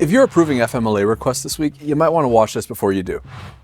If you're approving FMLA requests this week, you might want to watch this before you do.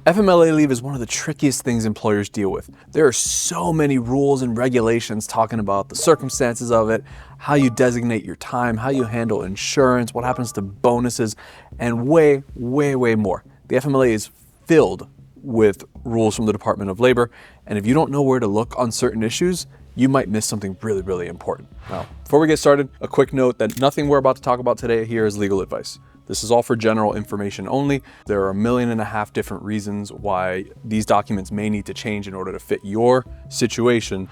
FMLA leave is one of the trickiest things employers deal with. There are so many rules and regulations talking about the circumstances of it, how you designate your time, how you handle insurance, what happens to bonuses, and way more. The FMLA is filled with rules from the Department of Labor, and if you don't know where to look on certain issues, you might miss something really important. Now, before we get started, a quick note that nothing we're about to talk about today here is legal advice. This is all for general information only. There are 1.5 million different reasons why these documents may need to change in order to fit your situation.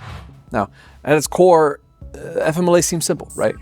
Now, at its core, FMLA seems simple, right?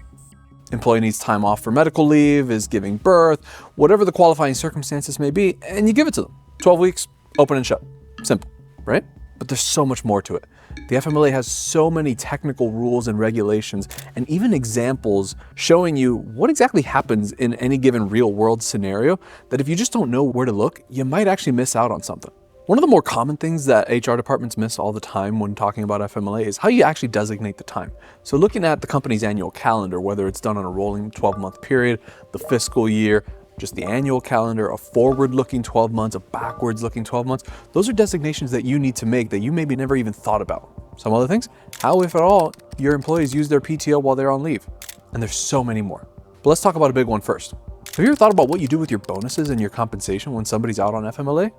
Employee needs time off for medical leave, is giving birth, whatever the qualifying circumstances may be, and you give it to them. 12 weeks, open and shut. Simple, right? But there's so much more to it. The FMLA has so many technical rules and regulations and even examples showing you what exactly happens in any given real world scenario that if you just don't know where to look, you might actually miss out on something. One of the more common things that HR departments miss all the time when talking about FMLA is how you actually designate the time. So looking at the company's annual calendar, whether it's done on a rolling 12-month period, the fiscal year, just the annual calendar, a forward-looking 12 months, a backwards-looking 12 months. Those are designations that you need to make that you maybe never even thought about. Some other things, how, if at all, your employees use their PTO while they're on leave. And there's so many more. But let's talk about a big one first. Have you ever thought about what you do with your bonuses and your compensation when somebody's out on FMLA?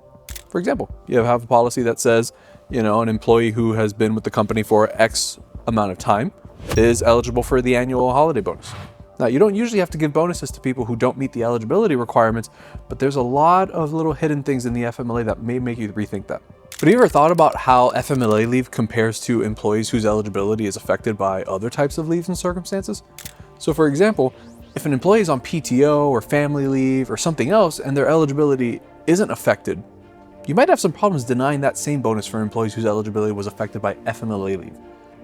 For example, you have a policy that says, an employee who has been with the company for X amount of time is eligible for the annual holiday bonus. Now, you don't usually have to give bonuses to people who don't meet the eligibility requirements, but there's a lot of little hidden things in the FMLA that may make you rethink that. But have you ever thought about how FMLA leave compares to employees whose eligibility is affected by other types of leaves and circumstances? So for example, if an employee is on PTO or family leave or something else and their eligibility isn't affected, you might have some problems denying that same bonus for employees whose eligibility was affected by FMLA leave.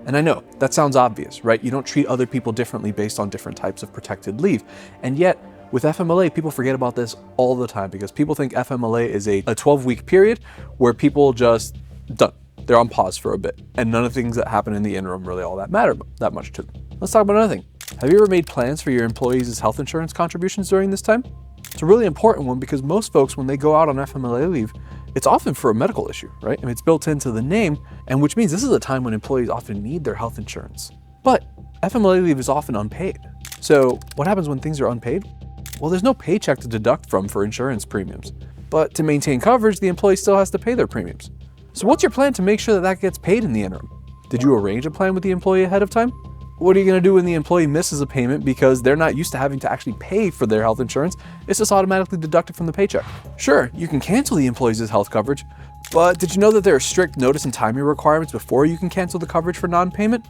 And I know, that sounds obvious, right? You don't treat other people differently based on different types of protected leave. And yet, with FMLA, people forget about this all the time because people think FMLA is a 12-week period where people just done. They're on pause for a bit. And none of the things that happen in the interim really all that matter that much to them. Let's talk about another thing. Have you ever made plans for your employees' health insurance contributions during this time? It's a really important one because most folks, when they go out on FMLA leave, it's often for a medical issue, right? I mean, it's built into the name, and which means this is a time when employees often need their health insurance. But FMLA leave is often unpaid. So what happens when things are unpaid? Well, there's no paycheck to deduct from for insurance premiums. But to maintain coverage, the employee still has to pay their premiums. So what's your plan to make sure that that gets paid in the interim? Did you arrange a plan with the employee ahead of time? What are you going to do when the employee misses a payment because they're not used to having to actually pay for their health insurance? It's just automatically deducted from the paycheck. Sure, you can cancel the employee's health coverage, but did you know that there are strict notice and timing requirements before you can cancel the coverage for non-payment?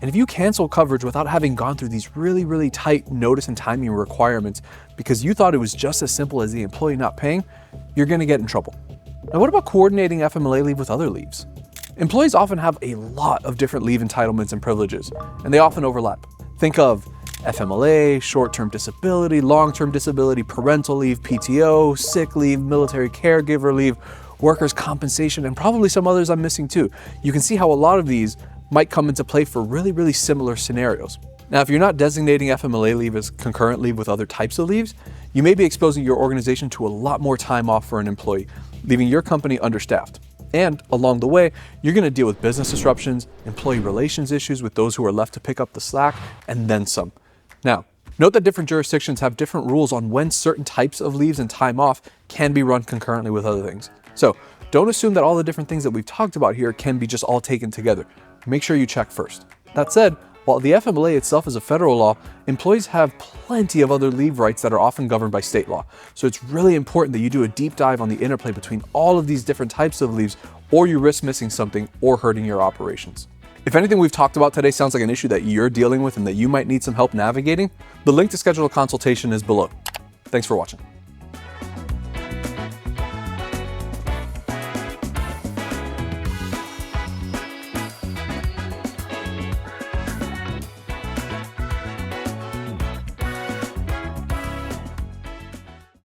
And if you cancel coverage without having gone through these really tight notice and timing requirements because you thought it was just as simple as the employee not paying, you're going to get in trouble. Now, what about coordinating FMLA leave with other leaves? Employees often have a lot of different leave entitlements and privileges, and they often overlap. Think of FMLA, short-term disability, long-term disability, parental leave, PTO, sick leave, military caregiver leave, workers' compensation, and probably some others I'm missing too. You can see how a lot of these might come into play for really similar scenarios. Now, if you're not designating FMLA leave as concurrent leave with other types of leaves, you may be exposing your organization to a lot more time off for an employee, leaving your company understaffed. And along the way, you're going to deal with business disruptions, employee relations issues with those who are left to pick up the slack, and then some. Now, note that different jurisdictions have different rules on when certain types of leaves and time off can be run concurrently with other things. So don't assume that all the different things that we've talked about here can be just all taken together. Make sure you check first. That said, while the FMLA itself is a federal law, employees have plenty of other leave rights that are often governed by state law. So it's really important that you do a deep dive on the interplay between all of these different types of leaves, or you risk missing something or hurting your operations. If anything we've talked about today sounds like an issue that you're dealing with and that you might need some help navigating, the link to schedule a consultation is below. Thanks for watching.